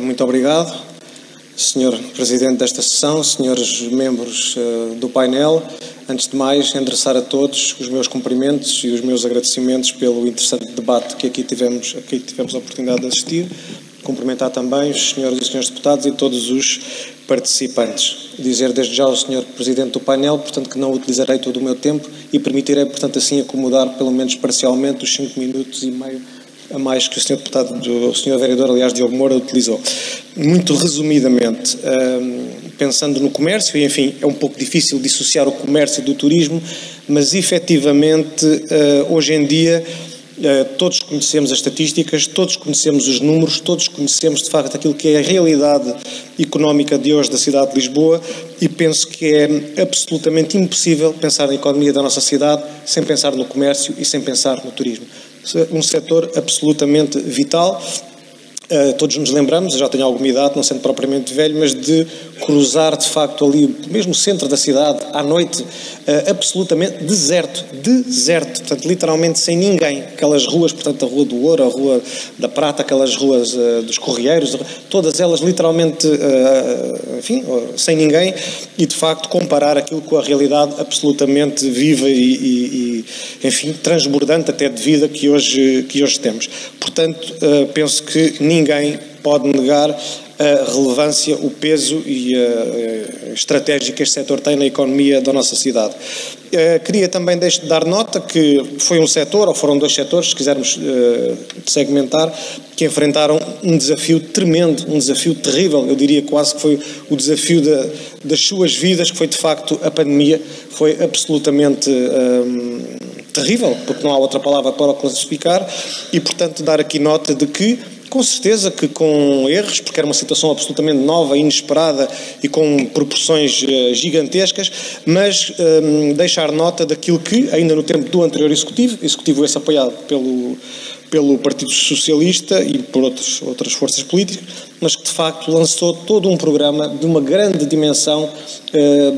Muito obrigado, Sr. Presidente desta sessão, senhores membros do painel. Antes de mais, endereçar a todos os meus cumprimentos e os meus agradecimentos pelo interessante debate que aqui tivemos a oportunidade de assistir. Cumprimentar também os senhores e senhores deputados e todos os participantes. Dizer desde já ao Sr. Presidente do painel, portanto, que não utilizarei todo o meu tempo e permitirei, portanto, assim acomodar, pelo menos parcialmente, os 5 minutos e meio a mais que o Sr. Deputado, o Sr. Vereador, aliás, Diogo Moura, utilizou. Muito resumidamente, pensando no comércio, e enfim, é um pouco difícil dissociar o comércio do turismo, mas efetivamente, hoje em dia, todos conhecemos as estatísticas, todos conhecemos os números, todos conhecemos de facto aquilo que é a realidade económica de hoje da cidade de Lisboa e penso que é absolutamente impossível pensar na economia da nossa cidade sem pensar no comércio e sem pensar no turismo. Um setor absolutamente vital. Todos nos lembramos, eu já tenho alguma idade, não sendo propriamente velho, mas de cruzar de facto ali, mesmo o centro da cidade, à noite, absolutamente deserto, portanto literalmente sem ninguém, aquelas ruas, portanto a Rua do Ouro, a Rua da Prata, aquelas ruas dos Correieiros, todas elas literalmente, enfim, sem ninguém, e de facto comparar aquilo com a realidade absolutamente viva e enfim, transbordante até de vida que hoje temos. Portanto, penso que ninguém pode negar a relevância, o peso e a estratégia que este setor tem na economia da nossa cidade. Queria também dar nota que foi um setor, ou foram 2 setores, se quisermos segmentar, que enfrentaram um desafio tremendo, um desafio terrível, eu diria quase que foi o desafio das suas vidas, que foi de facto a pandemia, foi absolutamente terrível, porque não há outra palavra para o classificar, e portanto dar aqui nota de que, com certeza que com erros, porque era uma situação absolutamente nova, inesperada e com proporções gigantescas, mas deixar nota daquilo que, ainda no tempo do anterior executivo esse apoiado pelo Partido Socialista e por outras forças políticas, mas que de facto lançou todo um programa de uma grande dimensão,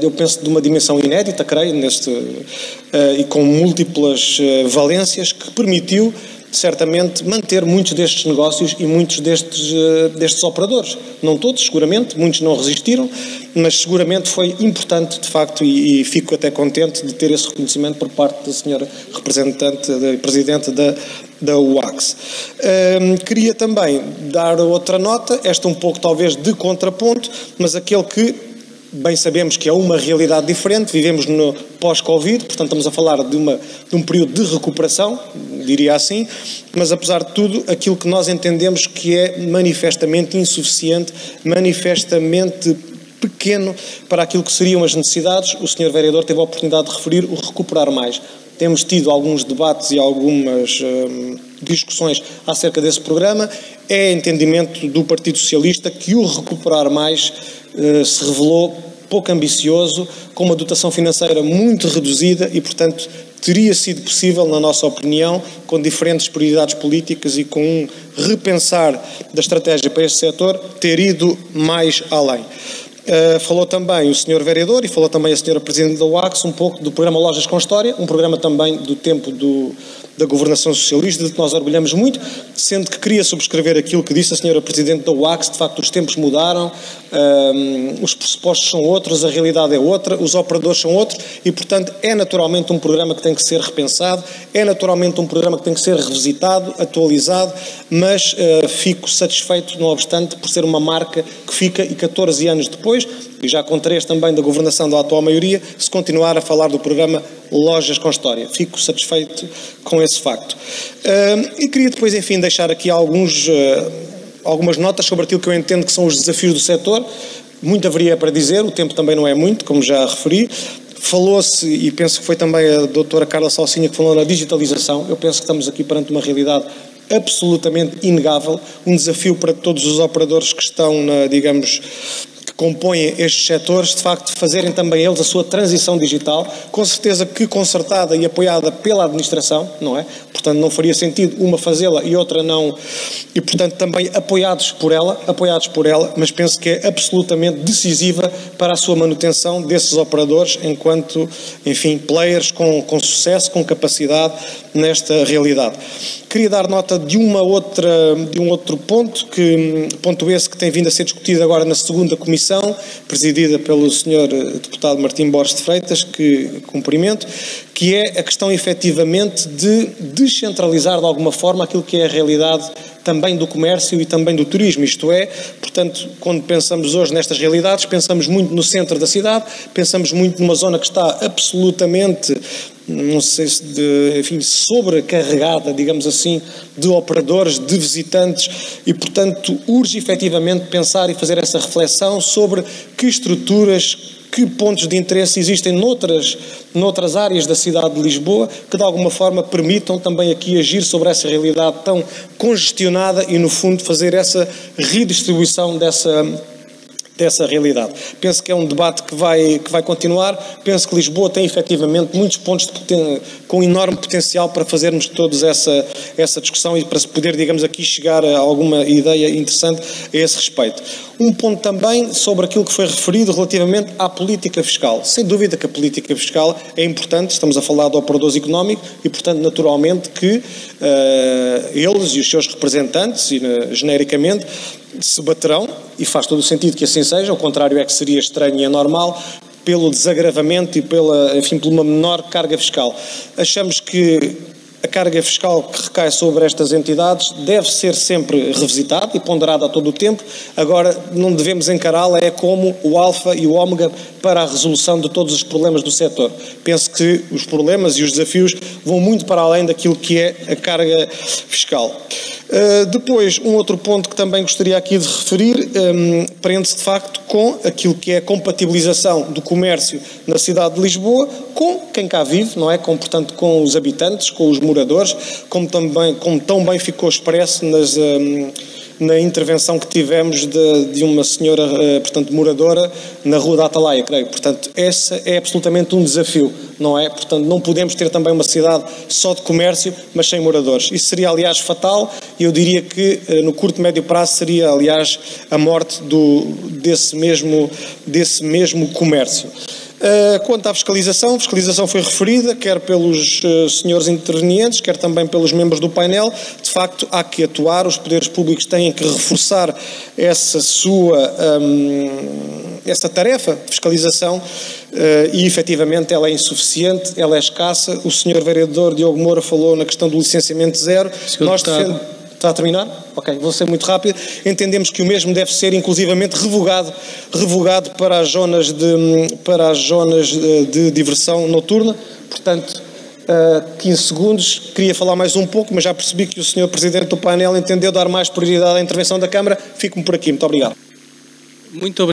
eu penso de uma dimensão inédita, creio, e com múltiplas valências, que permitiu certamente manter muitos destes negócios e muitos destes operadores. Não todos, seguramente, muitos não resistiram, mas seguramente foi importante, de facto, e fico até contente de ter esse reconhecimento por parte da senhora Presidente da UACS. Queria também dar outra nota, esta um pouco talvez de contraponto, mas aquele que bem sabemos que é uma realidade diferente, vivemos no pós-Covid, portanto estamos a falar de um período de recuperação, diria assim, mas apesar de tudo, aquilo que nós entendemos que é manifestamente insuficiente, manifestamente pequeno para aquilo que seriam as necessidades, o Sr. Vereador teve a oportunidade de referir o recuperar mais. Temos tido alguns debates e algumas discussões acerca desse programa, é entendimento do Partido Socialista que o recuperar mais se revelou pouco ambicioso, com uma dotação financeira muito reduzida e, portanto, teria sido possível, na nossa opinião, com diferentes prioridades políticas e com um repensar da estratégia para este setor, ter ido mais além. Falou também o Sr. Vereador e falou também a Sra. Presidente da UACS um pouco do programa Lojas com História, um programa também do tempo da governação socialista, de que nós orgulhamos muito, sendo que queria subscrever aquilo que disse a Sra. Presidente da UACS, de facto os tempos mudaram, os pressupostos são outros, a realidade é outra, os operadores são outros e, portanto, é naturalmente um programa que tem que ser repensado, é naturalmente um programa que tem que ser revisitado, atualizado, mas fico satisfeito, não obstante, por ser uma marca que fica e 14 anos depois, e já com 3 também da governação da atual maioria, se continuar a falar do programa Lojas com História. Fico satisfeito com esse facto. E queria depois, enfim, deixar aqui algumas notas sobre aquilo que eu entendo que são os desafios do setor. Muito haveria para dizer, o tempo também não é muito, como já referi. Falou-se, e penso que foi também a doutora Carla Salsinha que falou na digitalização. Eu penso que estamos aqui perante uma realidade absolutamente inegável, um desafio para todos os operadores que estão, digamos, que compõem estes setores, de facto, fazerem também eles a sua transição digital, com certeza que concertada e apoiada pela administração, não é? Portanto, não faria sentido uma fazê-la e outra não, e, portanto, também apoiados por ela, mas penso que é absolutamente decisiva para a sua manutenção desses operadores enquanto, enfim, players com sucesso, com capacidade nesta realidade. Queria dar nota de um outro ponto, ponto esse que tem vindo a ser discutido agora na segunda comissão, presidida pelo Sr. Deputado Martim Borges de Freitas, que cumprimento, que é a questão efetivamente de descentralizar de alguma forma aquilo que é a realidade também do comércio e também do turismo, isto é, portanto, quando pensamos hoje nestas realidades, pensamos muito no centro da cidade, pensamos muito numa zona que está absolutamente, não sei se enfim, sobrecarregada, digamos assim, de operadores, de visitantes e, portanto, urge efetivamente pensar e fazer essa reflexão sobre que estruturas, que pontos de interesse existem noutras áreas da cidade de Lisboa que de alguma forma permitam também aqui agir sobre essa realidade tão congestionada e, no fundo, fazer essa redistribuição dessa realidade. Penso que é um debate que vai continuar. Penso que Lisboa tem efetivamente muitos pontos com enorme potencial para fazermos todos essa discussão e para se poder, digamos, aqui chegar a alguma ideia interessante a esse respeito. Um ponto também sobre aquilo que foi referido relativamente à política fiscal. Sem dúvida que a política fiscal é importante, estamos a falar de operadores económicos e, portanto, naturalmente que eles e os seus representantes, genericamente, se baterão, e faz todo o sentido que assim seja, o contrário é que seria estranho e anormal, pelo desagravamento e por uma menor carga fiscal. Achamos que a carga fiscal que recai sobre estas entidades deve ser sempre revisitada e ponderada a todo o tempo. Agora, não devemos encará-la como o alfa e o ômega para a resolução de todos os problemas do setor. Penso que os problemas e os desafios vão muito para além daquilo que é a carga fiscal. Depois, um outro ponto que também gostaria aqui de referir, prende-se de facto com aquilo que é a compatibilização do comércio na cidade de Lisboa com quem cá vive, não é? Portanto, com os habitantes, com os moradores, como tão bem ficou expresso na intervenção que tivemos de uma senhora, portanto, moradora na Rua da Atalaia, creio. Portanto, esse é absolutamente um desafio, não é? Portanto, não podemos ter também uma cidade só de comércio, mas sem moradores. Isso seria, aliás, fatal e eu diria que no curto e médio prazo seria, aliás, a morte desse mesmo comércio. Quanto à fiscalização, a fiscalização foi referida, quer pelos senhores intervenientes, quer também pelos membros do painel. De facto, há que atuar, os poderes públicos têm que reforçar essa tarefa de fiscalização e, efetivamente, ela é insuficiente, ela é escassa. O senhor vereador Diogo Moura falou na questão do licenciamento zero. Está a terminar? Ok, vou ser muito rápido. Entendemos que o mesmo deve ser inclusivamente revogado para as zonas de diversão noturna. Portanto, 15 segundos. Queria falar mais um pouco, mas já percebi que o Sr. Presidente do painel entendeu dar mais prioridade à intervenção da Câmara. Fico-me por aqui. Muito obrigado. Muito obrigado.